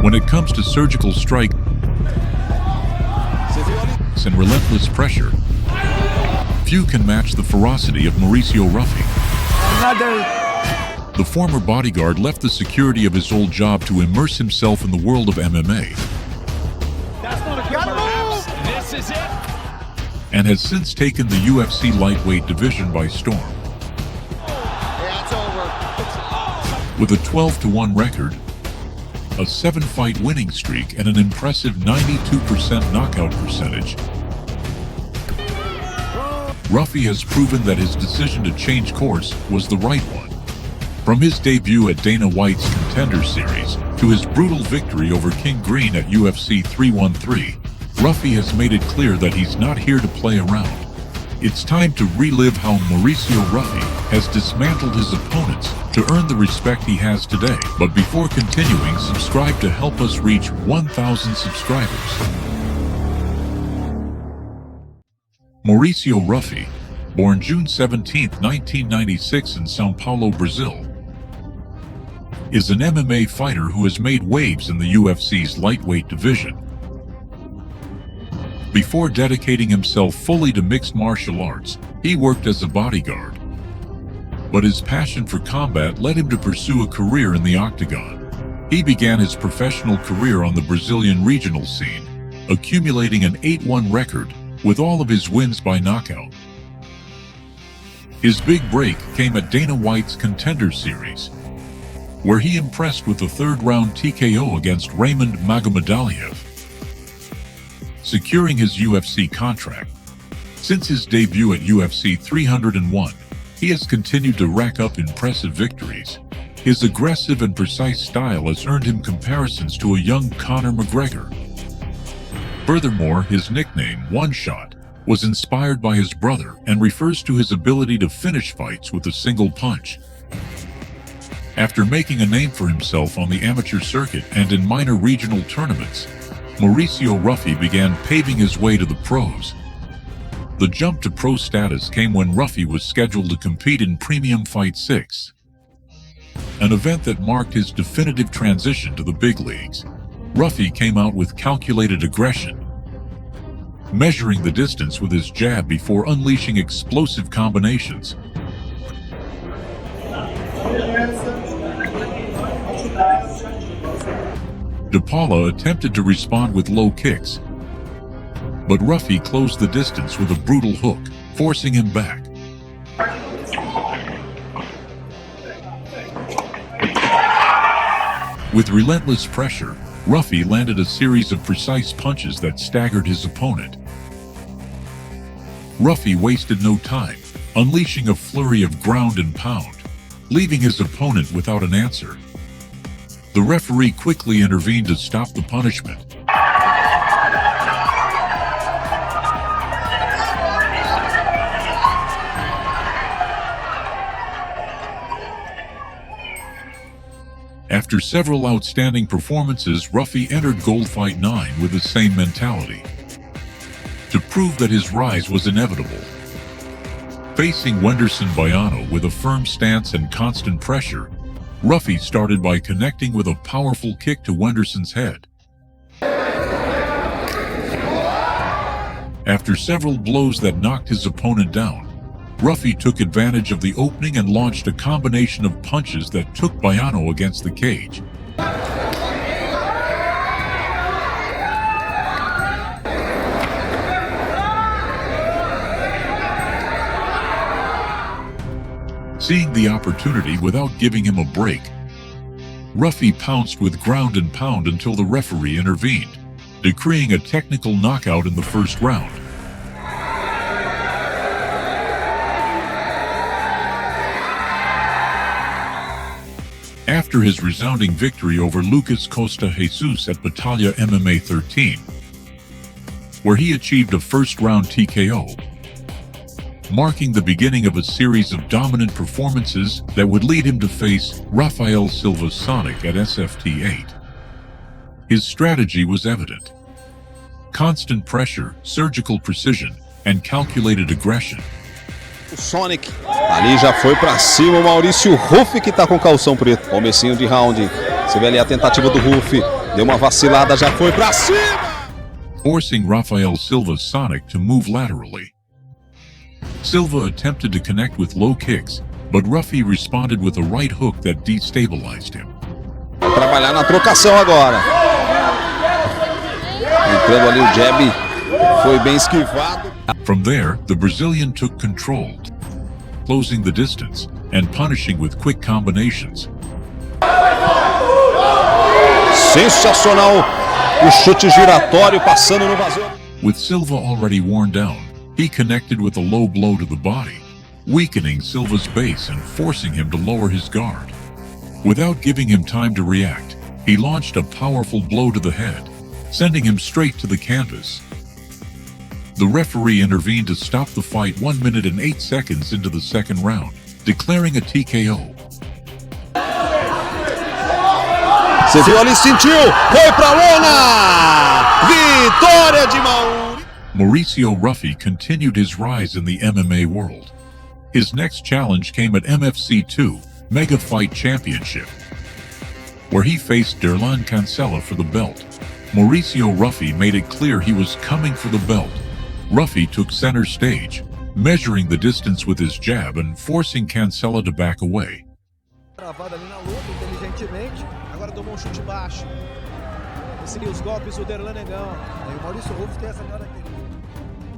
When it comes to surgical strikes and relentless pressure, few can match the ferocity of Mauricio Ruffy. The former bodyguard left the security of his old job to immerse himself in the world of MMA. This is it. And has since taken the UFC lightweight division by storm. Yeah, it's over. With a 12-1 record, a 7-fight winning streak, and an impressive 92% knockout percentage, Ruffy has proven that his decision to change course was the right one. From his debut at Dana White's Contender series to his brutal victory over King Green at UFC 313, Ruffy has made it clear that he's not here to play around. It's time to relive how Mauricio Ruffy has dismantled his opponents to earn the respect he has today. But before continuing, subscribe to help us reach 1,000 subscribers. Mauricio Ruffy, born June 17, 1996 in São Paulo, Brazil, is an MMA fighter who has made waves in the UFC's lightweight division. Before dedicating himself fully to mixed martial arts, he worked as a bodyguard. But his passion for combat led him to pursue a career in the octagon. He began his professional career on the Brazilian regional scene, accumulating an 8-1 record with all of his wins by knockout. His big break came at Dana White's Contender series, where he impressed with a third-round TKO against Raymond Magomedaliev, securing his UFC contract. Since his debut at UFC 301, he has continued to rack up impressive victories. His aggressive and precise style has earned him comparisons to a young Conor McGregor. Furthermore, his nickname, One Shot, was inspired by his brother and refers to his ability to finish fights with a single punch. After making a name for himself on the amateur circuit and in minor regional tournaments, Mauricio Ruffy began paving his way to the pros. The jump to pro status came when Ruffy was scheduled to compete in Premium Fight 6, an event that marked his definitive transition to the big leagues. Ruffy came out with calculated aggression, measuring the distance with his jab before unleashing explosive combinations. DePaula attempted to respond with low kicks, but Ruffy closed the distance with a brutal hook, forcing him back. With relentless pressure, Ruffy landed a series of precise punches that staggered his opponent. Ruffy wasted no time, unleashing a flurry of ground and pound, leaving his opponent without an answer. The referee quickly intervened to stop the punishment. After several outstanding performances, Ruffy entered Gold Fight 9 with the same mentality, to prove that his rise was inevitable. Facing Wenderson Baiano with a firm stance and constant pressure, Ruffy started by connecting with a powerful kick to Wenderson's head. After several blows that knocked his opponent down, Ruffy took advantage of the opening and launched a combination of punches that took Baiano against the cage. Seeing the opportunity without giving him a break, Ruffy pounced with ground and pound until the referee intervened, decreeing a technical knockout in the first round. After his resounding victory over Lucas Costa Jesus at Batalha MMA 13, where he achieved a first-round TKO, marking the beginning of a series of dominant performances that would lead him to face Rafael Silva Sonic at SFT 8. His strategy was evident: constant pressure, surgical precision, and calculated aggression. O Sonic ali já foi pra cima, o Mauricio Ruffy que tá com calção preto. Comecinho de round, você vê ali a tentativa do Ruffy, Deu uma vacilada, já foi pra cima! Forcing Rafael Silva's Sonic to move laterally. Silva attempted to connect with low kicks, but Ruffy responded with a right hook that destabilized him. Vai trabalhar na trocação agora. Entrando ali o jab, foi bem esquivado. From there, the Brazilian took control, closing the distance and punishing with quick combinations. Sensacional o chute giratório passando no vazio. With Silva already worn down, he connected with a low blow to the body, weakening Silva's base and forcing him to lower his guard. Without giving him time to react, he launched a powerful blow to the head, sending him straight to the canvas. The referee intervened to stop the fight 1 minute and 8 seconds into the second round, declaring a TKO. Você viu ali, sentiu, foi pra lona! Vitória de Mauricio Ruffy continued his rise in the MMA world. His next challenge came at MFC 2 Mega Fight Championship, where he faced Derlan Cancela for the belt. Mauricio Ruffy made it clear he was coming for the belt. Ruffy took center stage, measuring the distance with his jab and forcing Cancela to back away. Travado ali na luta, inteligentemente. Agora tomou chute baixo. Seguiu os golpes do Derlan Negão. Aí o Mauricio Ruffy tem essa característica.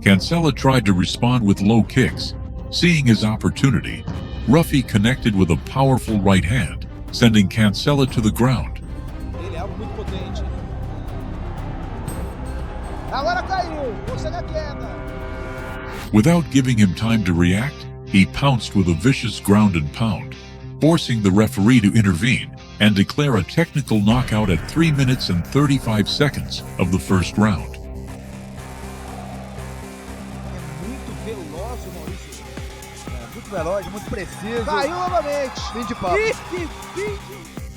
Cancela tried to respond with low kicks. Seeing his opportunity, Ruffy connected with a powerful right hand, sending Cancela to the ground. Ele é algo muito potente. Agora caiu, consegue a queda. Without giving him time to react, he pounced with a vicious ground and pound, forcing the referee to intervene and declare a technical knockout at 3 minutes and 35 seconds of the first round. É muito veloz o Maurício. Muito veloz, muito preciso. Caiu novamente. Fim de papo.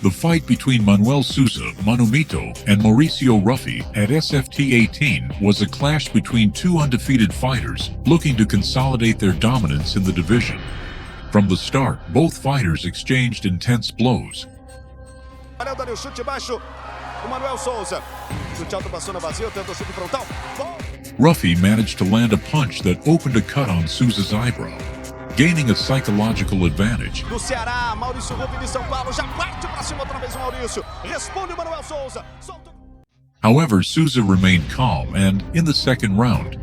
The fight between Manuel Souza, Manumito, and Mauricio Ruffy at SFT 18 was a clash between two undefeated fighters looking to consolidate their dominance in the division. From the start, both fighters exchanged intense blows. Olhando ali o chute baixo do Manuel Souza. Chute alto passou na vazio, tenta o chute frontal. Ruffy managed to land a punch that opened a cut on Souza's eyebrow, gaining a psychological advantage. Do Ceará, Mauricio Ruffy de São Paulo, já parte pra cima outra vez o Maurício. Responde o Manuel Souza. However, Souza remained calm and, in the second round,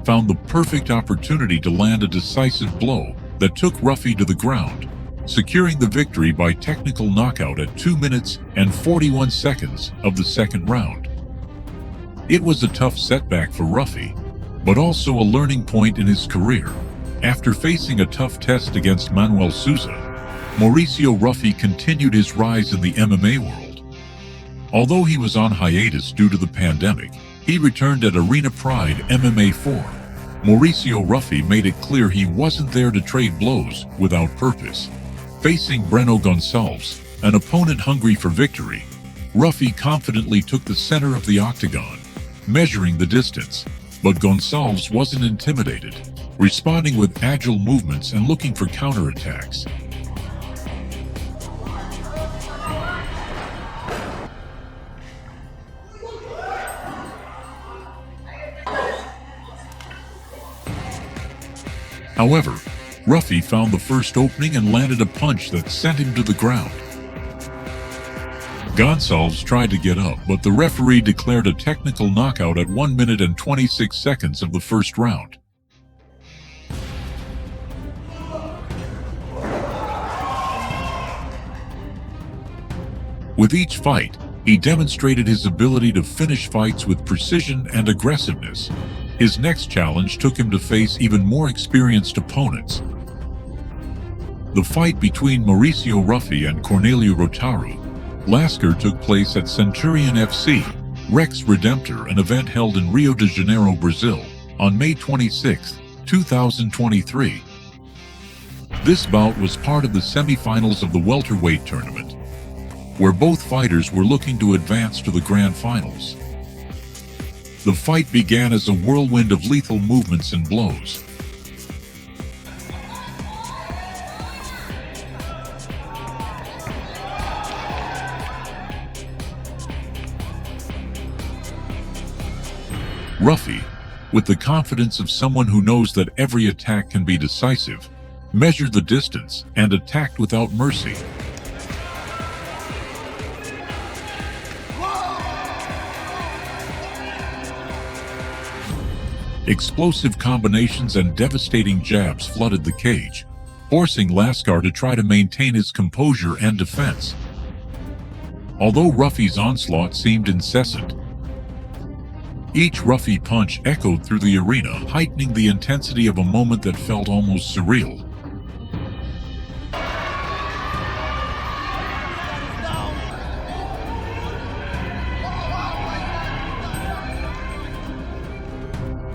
found the perfect opportunity to land a decisive blow that took Ruffy to the ground, securing the victory by technical knockout at 2 minutes and 41 seconds of the second round. It was a tough setback for Ruffy, but also a learning point in his career. After facing a tough test against Manuel Souza, Mauricio Ruffy continued his rise in the MMA world. Although he was on hiatus due to the pandemic, he returned at Arena Pride MMA 4. Mauricio Ruffy made it clear he wasn't there to trade blows without purpose. Facing Breno Gonçalves, an opponent hungry for victory, Ruffy confidently took the center of the octagon, measuring the distance, but Gonçalves wasn't intimidated, responding with agile movements and looking for counterattacks. However, Ruffy found the first opening and landed a punch that sent him to the ground. Gonçalves tried to get up, but the referee declared a technical knockout at 1 minute and 26 seconds of the first round. With each fight, he demonstrated his ability to finish fights with precision and aggressiveness. His next challenge took him to face even more experienced opponents. The fight between Mauricio Ruffy and Cornelio Rotaru Lasker took place at Centurion FC, Rex Redemptor, an event held in Rio de Janeiro, Brazil, on May 26, 2023. This bout was part of the semifinals of the welterweight tournament, where both fighters were looking to advance to the grand finals. The fight began as a whirlwind of lethal movements and blows. Ruffy, with the confidence of someone who knows that every attack can be decisive, measured the distance and attacked without mercy. Explosive combinations and devastating jabs flooded the cage, forcing Lascar to try to maintain his composure and defense. Although Ruffy's onslaught seemed incessant, each Ruffy punch echoed through the arena, heightening the intensity of a moment that felt almost surreal.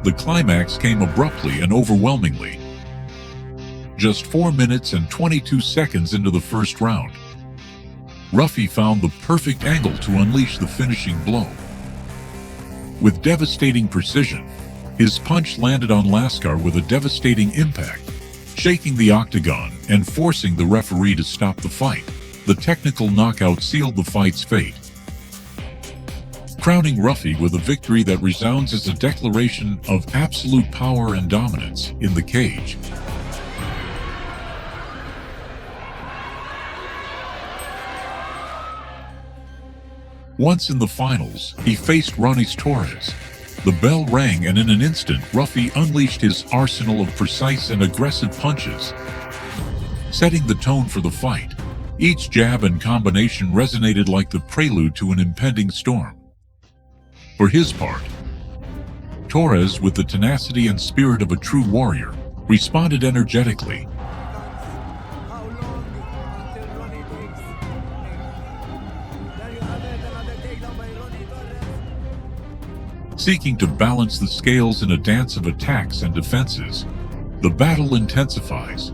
The climax came abruptly and overwhelmingly. Just 4 minutes and 22 seconds into the first round, Ruffy found the perfect angle to unleash the finishing blow. With devastating precision, his punch landed on Lascar with a devastating impact, shaking the octagon and forcing the referee to stop the fight. The technical knockout sealed the fight's fate, crowning Ruffy with a victory that resounds as a declaration of absolute power and dominance in the cage. Once in the finals, he faced Ronis Torres. The bell rang, and in an instant, Ruffy unleashed his arsenal of precise and aggressive punches, setting the tone for the fight. Each jab and combination resonated like the prelude to an impending storm. For his part, Torres, with the tenacity and spirit of a true warrior, responded energetically. Seeking to balance the scales in a dance of attacks and defenses, the battle intensifies.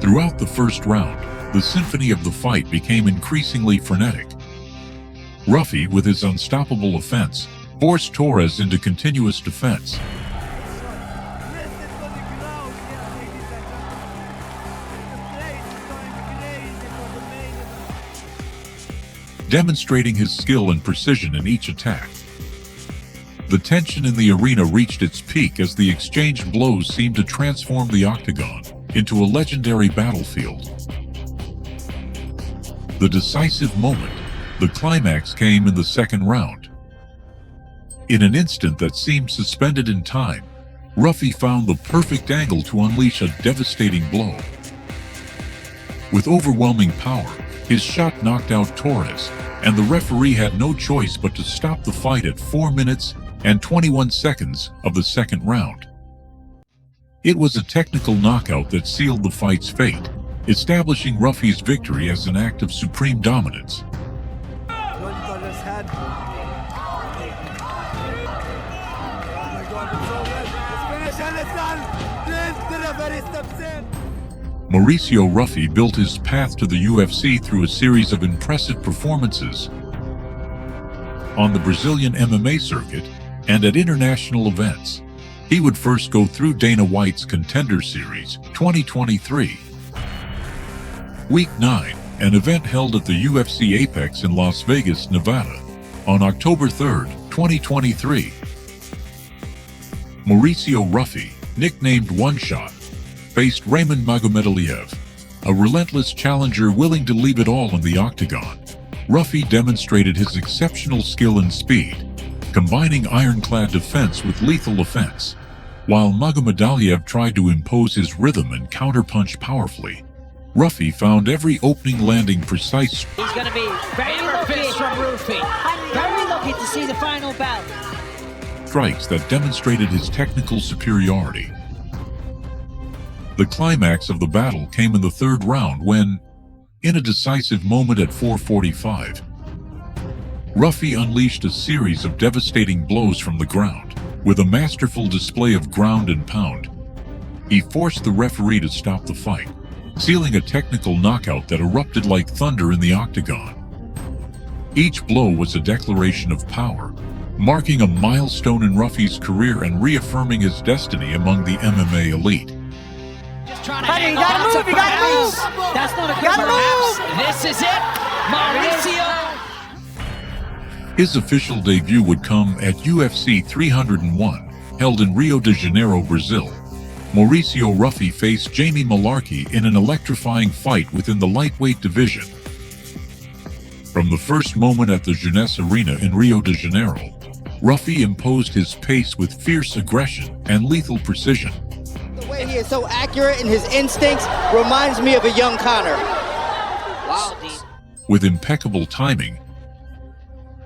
Throughout the first round, the symphony of the fight became increasingly frenetic. Ruffy, with his unstoppable offense, forced Torres into continuous defense. Demonstrating his skill and precision in each attack. The tension in the arena reached its peak as the exchanged blows seemed to transform the octagon into a legendary battlefield. The decisive moment, the climax, came in the second round. In an instant that seemed suspended in time, Ruffy found the perfect angle to unleash a devastating blow. With overwhelming power, his shot knocked out Torres, and the referee had no choice but to stop the fight at 4 minutes and 21 seconds of the second round. It was a technical knockout that sealed the fight's fate, establishing Ruffy's victory as an act of supreme dominance. Mauricio Ruffy built his path to the UFC through a series of impressive performances on the Brazilian MMA circuit and at international events. He would first go through Dana White's Contender Series 2023. Week 9, an event held at the UFC Apex in Las Vegas, Nevada, on October 3, 2023. Mauricio Ruffy, nicknamed One Shot, faced Raymond Magomedaliev, a relentless challenger willing to leave it all in the octagon. Ruffy demonstrated his exceptional skill and speed, combining ironclad defense with lethal offense, while Magomedaliev tried to impose his rhythm and counterpunch powerfully. Ruffy found every opening landing precise. He's going to be very lucky from Ruffy. Very lucky to see the final bout. Strikes that demonstrated his technical superiority. The climax of the battle came in the third round when, in a decisive moment at 4:45, Ruffy unleashed a series of devastating blows from the ground. With a masterful display of ground and pound, he forced the referee to stop the fight, sealing a technical knockout that erupted like thunder in the octagon. Each blow was a declaration of power, marking a milestone in Ruffy's career and reaffirming his destiny among the MMA elite. Just trying to hang on. You gotta move! That's not a good perhaps. This is it! Mauricio! His official debut would come at UFC 301, held in Rio de Janeiro, Brazil. Mauricio Ruffy faced Jamie Mullarkey in an electrifying fight within the lightweight division. From the first moment at the Jeunesse Arena in Rio de Janeiro, Ruffy imposed his pace with fierce aggression and lethal precision. The way he is so accurate in his instincts reminds me of a young Connor. Wow, Dean. With impeccable timing,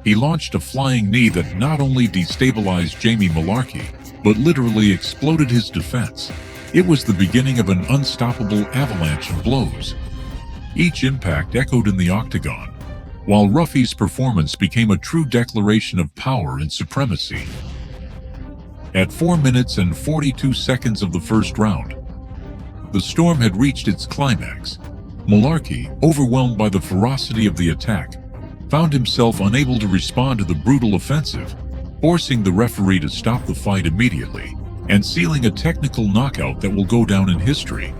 he launched a flying knee that not only destabilized Jamie Mullarkey, but literally exploded his defense. It was the beginning of an unstoppable avalanche of blows. Each impact echoed in the octagon, while Ruffy's performance became a true declaration of power and supremacy. At 4 minutes and 42 seconds of the first round, the storm had reached its climax. Mullarkey, overwhelmed by the ferocity of the attack, found himself unable to respond to the brutal offensive, forcing the referee to stop the fight immediately and sealing a technical knockout that will go down in history.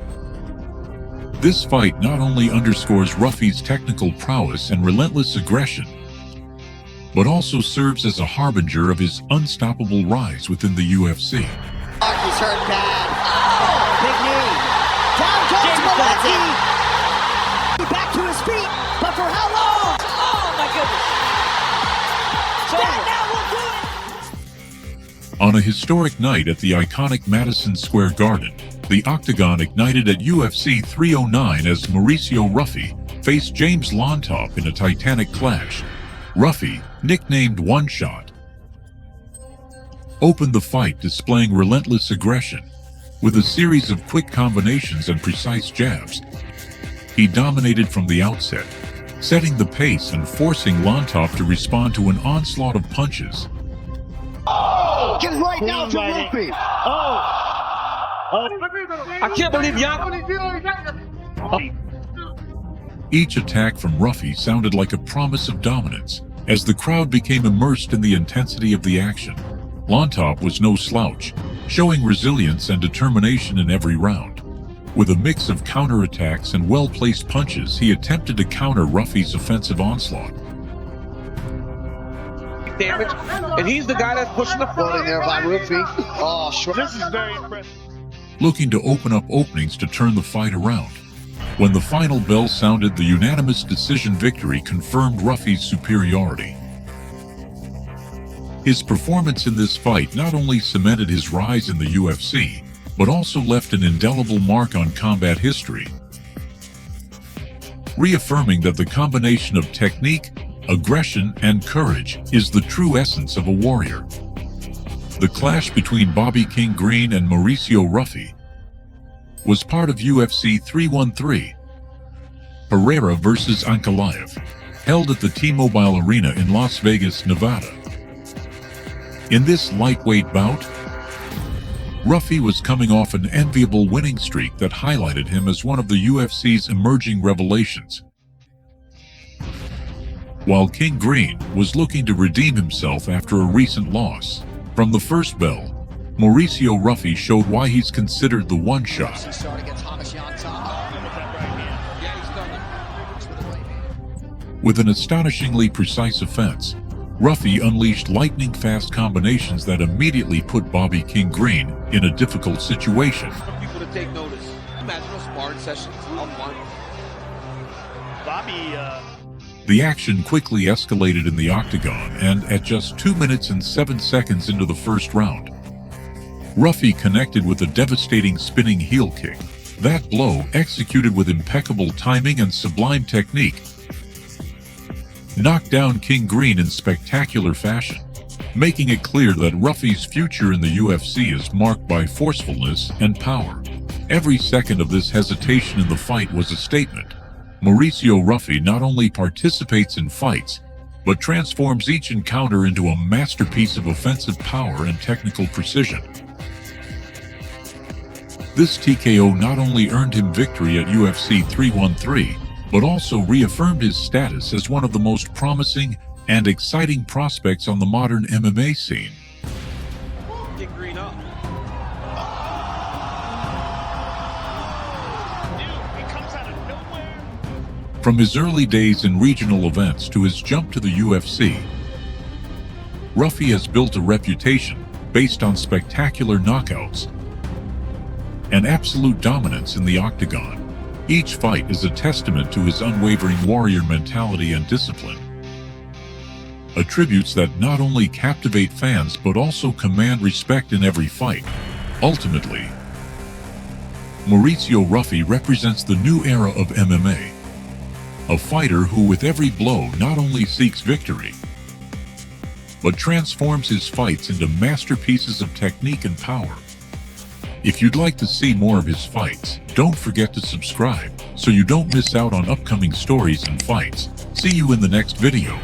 This fight not only underscores Ruffy's technical prowess and relentless aggression, but also serves as a harbinger of his unstoppable rise within the UFC. He's hurt bad. Oh, big knee. Down goes Mullarkey. Back to his feet, but for how long? Oh, my goodness. That now will do it. On a historic night at the iconic Madison Square Garden, the octagon ignited at UFC 309 as Mauricio Ruffy faced James Llontop in a titanic clash. Ruffy, nicknamed One Shot, opened the fight displaying relentless aggression. With a series of quick combinations and precise jabs, he dominated from the outset, setting the pace and forcing Llontop to respond to an onslaught of punches. Get right now to Ruffy. I can't believe y'all. Each attack from Ruffy sounded like a promise of dominance. As the crowd became immersed in the intensity of the action, Llontop was no slouch, showing resilience and determination in every round. With a mix of counterattacks and well-placed punches, he attempted to counter Ruffy's offensive onslaught. Damage, and he's the guy that's pushing the front. In there by Ruffy. Oh, sure. This is very impressive. Looking to open up openings to turn the fight around. When the final bell sounded, the unanimous decision victory confirmed Ruffy's superiority. His performance in this fight not only cemented his rise in the UFC, but also left an indelible mark on combat history, reaffirming that the combination of technique, aggression, and courage is the true essence of a warrior. The clash between Bobby King Green and Mauricio Ruffy was part of UFC 313, Pereira vs. Ankalaev, held at the T-Mobile Arena in Las Vegas, Nevada. In this lightweight bout, Ruffy was coming off an enviable winning streak that highlighted him as one of the UFC's emerging revelations, while King Green was looking to redeem himself after a recent loss. From the first bell, Mauricio Ruffy showed why he's considered the one shot. With an astonishingly precise offense, Ruffy unleashed lightning-fast combinations that immediately put Bobby King Green in a difficult situation. People to take notice. Imagine those sparring sessions. How fun. Bobby, The action quickly escalated in the octagon, and at just 2 minutes and 7 seconds into the first round, Ruffy connected with a devastating spinning heel kick. That blow, executed with impeccable timing and sublime technique, knocked down King Green in spectacular fashion, making it clear that Ruffy's future in the UFC is marked by forcefulness and power. Every second of this hesitation in the fight was a statement. Mauricio Ruffy not only participates in fights, but transforms each encounter into a masterpiece of offensive power and technical precision. This TKO not only earned him victory at UFC 313, but also reaffirmed his status as one of the most promising and exciting prospects on the modern MMA scene. get Green up. From his early days in regional events to his jump to the UFC, Ruffy has built a reputation based on spectacular knockouts and absolute dominance in the octagon. Each fight is a testament to his unwavering warrior mentality and discipline, attributes that not only captivate fans but also command respect in every fight. Ultimately, Mauricio Ruffy represents the new era of MMA, a fighter who with every blow not only seeks victory, but transforms his fights into masterpieces of technique and power. If you'd like to see more of his fights, don't forget to subscribe so you don't miss out on upcoming stories and fights. See you in the next video.